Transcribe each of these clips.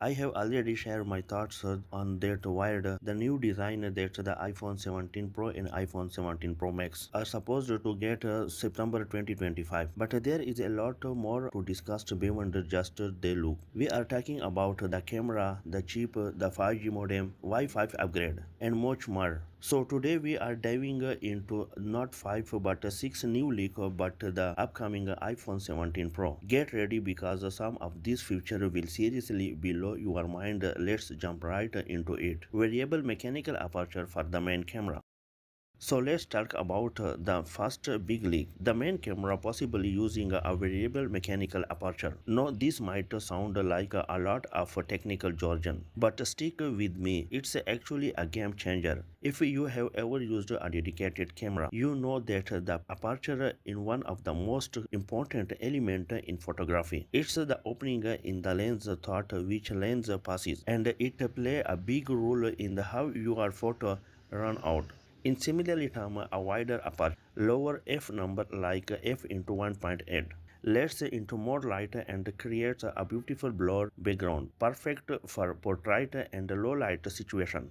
I have already shared my thoughts on that wired the new design that the iPhone 17 Pro and iPhone 17 Pro Max are supposed to get September 2025. But there is a lot more to discuss beyond just the look. We are talking about the camera, the chip, the 5G modem, Wi-Fi upgrade, and much more. So today we are diving into not 5 but 6 new leak but the upcoming iPhone 17 Pro. Get ready because some of these features will seriously blow your mind. Let's jump right into it. Variable mechanical aperture for the main camera. So let's talk about the first big leak. The main camera possibly using a variable mechanical aperture. Now this might sound like a lot of technical jargon, but stick with me, it's actually a game changer. If you have ever used a dedicated camera, you know that the aperture is one of the most important elements in photography. It's the opening in the lens thought which lens passes, and it play a big role in how your photo run out. In similarly term, a wider aperture, lower f number like f into 1.8 lets into more light and creates a beautiful blur background, perfect for portrait and low light situation.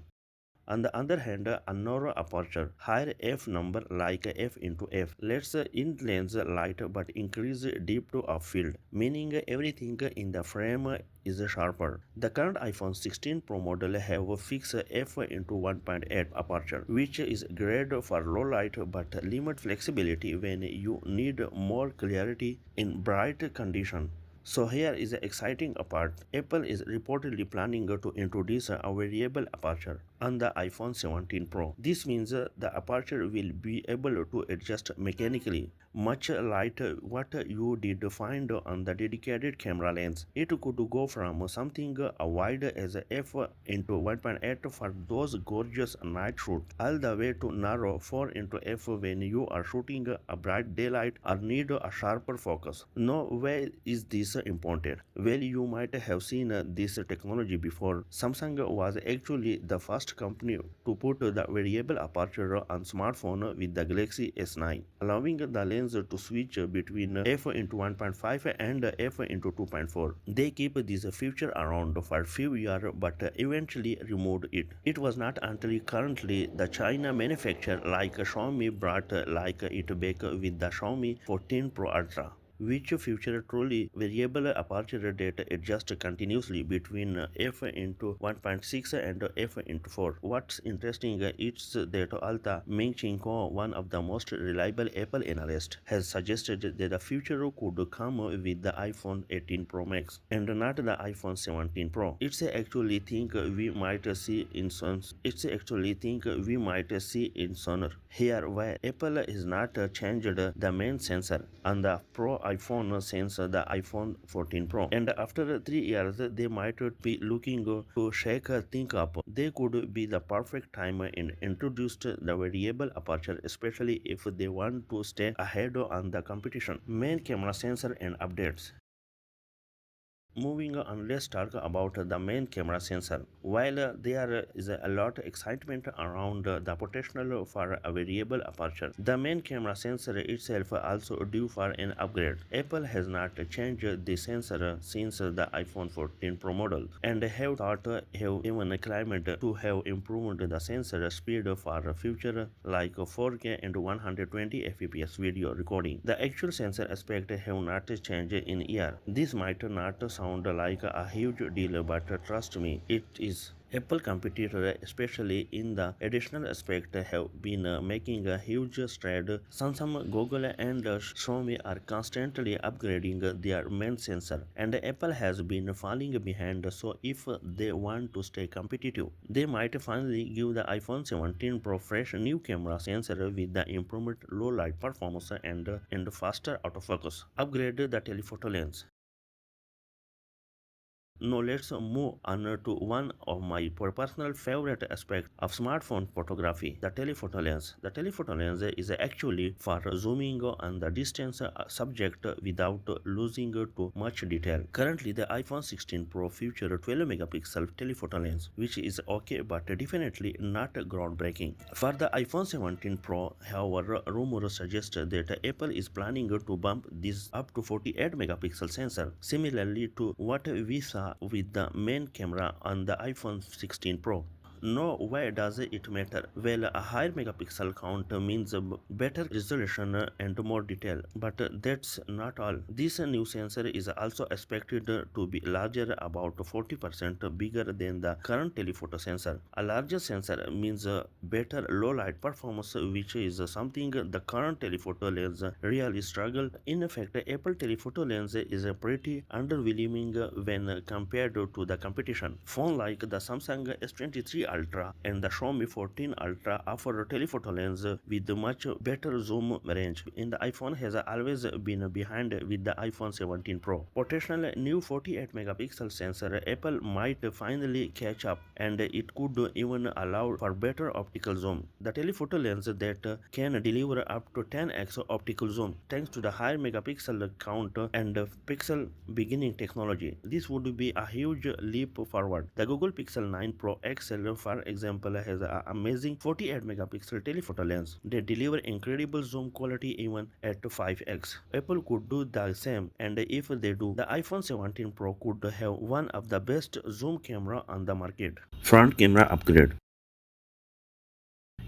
On the other hand, a narrow aperture, higher f number like f into f, lets in lens light but increase depth of field, meaning everything in the frame is sharper. The current iPhone 16 Pro model have a fixed f into 1.8 aperture, which is great for low light but limit flexibility when you need more clarity in bright condition. So here is the exciting part. Apple is reportedly planning to introduce a variable aperture on the iPhone 17 Pro. This means the aperture will be able to adjust mechanically, much like what you did find on the dedicated camera lens. It could go from something wide as f into 1.8 for those gorgeous night shoots, all the way to narrow 4 into f when you are shooting a bright daylight or need a sharper focus. Now, why is this important? Well, you might have seen this technology before. Samsung was actually the first company to put the variable aperture on smartphone with the Galaxy S9, allowing the lens to switch between f into 1.5 and f into 2.4. They keep this feature around for a few years but eventually removed it. It was not until currently the China manufacturer like Xiaomi brought like it back with the Xiaomi 14 Pro Ultra, which feature truly variable aperture that adjust continuously between f into 1.6 and f into 4. What's interesting is that Alta Ming-Chinko, one of the most reliable Apple analysts, has suggested that the future could come with the iPhone 18 Pro Max and not the iPhone 17 Pro. It's actually think we might see in sooner. Here where Apple has not changed the main sensor on the Pro iPhone since the iPhone 14 Pro, and after 3 years they might be looking to shake things up. They could be the perfect time in introduced the variable aperture, especially if they want to stay ahead on the competition. Main camera sensor and updates. Moving on, let's talk about the main camera sensor. While there is a lot of excitement around the potential for a variable aperture, the main camera sensor itself also due for an upgrade. Apple has not changed the sensor since the iPhone 14 Pro model, and have even claimed to have improved the sensor speed for future like 4K and 120 fps video recording. The actual sensor aspect have not changed in year. This might not sound like a huge deal, but trust me, it is. Apple competitors, especially in the additional aspect, have been making a huge stride. Samsung, Google, and Xiaomi are constantly upgrading their main sensor, and Apple has been falling behind. So, if they want to stay competitive, they might finally give the iPhone 17 Pro fresh new camera sensor with the improved low light performance and faster autofocus. Upgrade the telephoto lens. Now let's move on to one of my personal favorite aspects of smartphone photography, the telephoto lens. The telephoto lens is actually for zooming on the distance subject without losing too much detail. Currently, the iPhone 16 Pro features 12 megapixel telephoto lens, which is okay but definitely not groundbreaking. For the iPhone 17 Pro, however, rumors suggest that Apple is planning to bump this up to 48 megapixel sensor, similarly to what we saw with the main camera on the iPhone 16 Pro. No, why does it matter? Well, a higher megapixel count means a better resolution and more detail, but that's not all. This new sensor is also expected to be larger, about 40% bigger than the current telephoto sensor. A larger sensor means better low light performance, which is something the current telephoto lens really struggle. In fact, Apple telephoto lens is pretty underwhelming when compared to the competition. Phone like the Samsung S23 Ultra and the Xiaomi 14 Ultra offer telephoto lens with much better zoom range. And the iPhone has always been behind with the iPhone 17 Pro. Potential new 48 megapixel sensor, Apple might finally catch up, and it could even allow for better optical zoom. The telephoto lens that can deliver up to 10x optical zoom thanks to the higher megapixel count and pixel beginning technology. This would be a huge leap forward. The Google Pixel 9 Pro XL, for example, has an amazing 48 megapixel telephoto lens. They deliver incredible zoom quality even at 5x. Apple could do the same, and if they do, the iPhone 17 Pro could have one of the best zoom camera on the market. Front camera upgrade.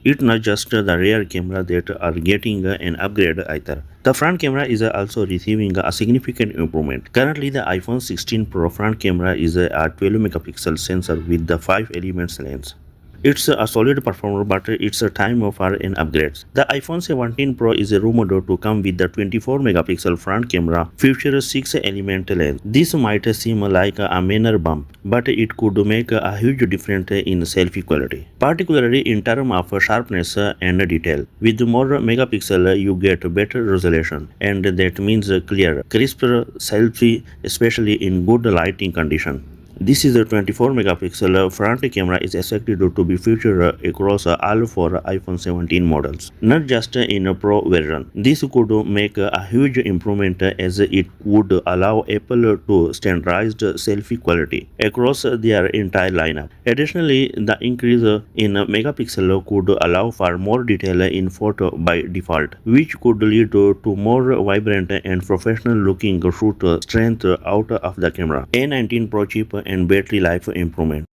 It's not just the rear camera that are getting an upgrade either. The front camera is also receiving a significant improvement. Currently, the iPhone 16 Pro front camera is a 12 megapixel sensor with the 5 elements lens. It's a solid performer, but it's a time for an upgrade. The iPhone 17 Pro is rumored to come with the 24 megapixel front camera, features 6 element lens. This might seem like a minor bump, but it could make a huge difference in selfie quality, particularly in terms of sharpness and detail. With more megapixel, you get better resolution, and that means clearer, crisper selfie, especially in good lighting conditions. This is a 24 megapixel front camera is expected to be featured across all four iPhone 17 models, not just in a Pro version. This could make a huge improvement as it would allow Apple to standardize selfie quality across their entire lineup. Additionally, the increase in megapixel could allow for more detail in photo by default, which could lead to more vibrant and professional looking shoot strength out of the camera. A19 Pro chip and battery life improvement.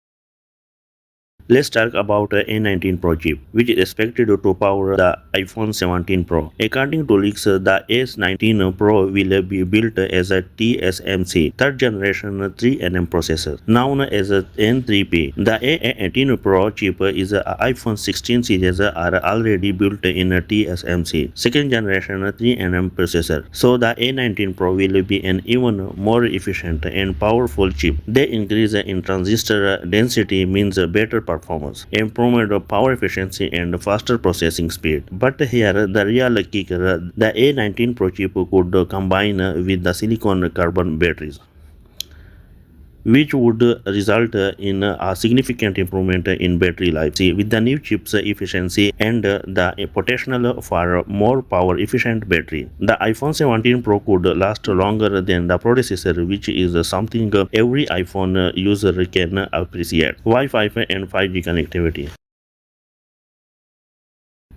Let's talk about A19 Pro chip, which is expected to power the iPhone 17 Pro. According to leaks, the A19 Pro will be built as a TSMC third generation 3nm processor, known as N3P. The A18 Pro chip is a iPhone 16 series are already built in a TSMC second generation 3nm processor, so the A19 Pro will be an even more efficient and powerful chip. The increase in transistor density means better performance, improved power efficiency, and faster processing speed. But here, the real kicker, the A19 Pro chip could combine with the silicon carbon batteries, which would result in a significant improvement in battery life. See, with the new chip's efficiency and the potential for more power efficient battery, the iPhone 17 Pro could last longer than the predecessor, which is something every iPhone user can appreciate. Wi-Fi and 5G connectivity.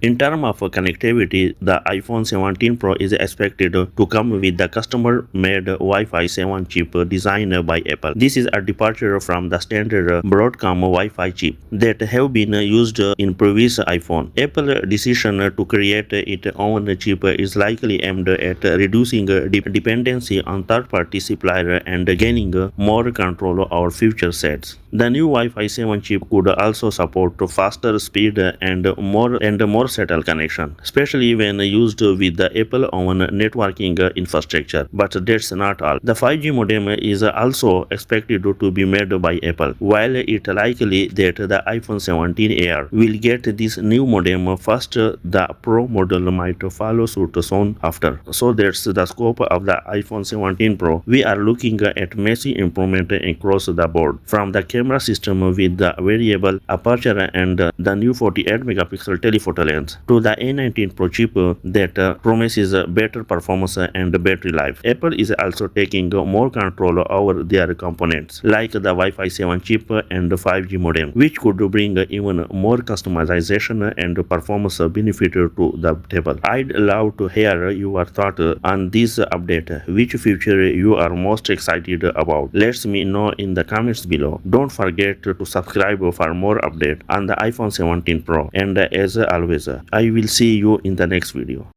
In terms of connectivity, the iPhone 17 Pro is expected to come with the customer-made Wi-Fi 7 chip designed by Apple. This is a departure from the standard Broadcom Wi-Fi chip that have been used in previous iPhone. Apple's decision to create its own chip is likely aimed at reducing dependency on third-party suppliers and gaining more control over future sets. The new Wi-Fi 7 chip could also support faster speed and more settled connection, especially when used with the Apple own networking infrastructure. But that's not all. The 5G modem is also expected to be made by Apple. While it likely that the iPhone 17 Air will get this new modem first, the Pro model might follow suit soon after. So that's the scope of the iPhone 17 Pro. We are looking at massive improvement across the board, from the camera system with the variable aperture and the new 48 megapixel telephoto lens strength to the A19 Pro chip that promises better performance and battery life. Apple is also taking more control over their components like the Wi-Fi 7 chip and 5G modem, which could bring even more customization and performance benefit to the table. I'd love to hear your thought on this update. Which feature you are most excited about? Let me know in the comments below. Don't forget to subscribe for more update on the iPhone 17 Pro. And as always, I will see you in the next video.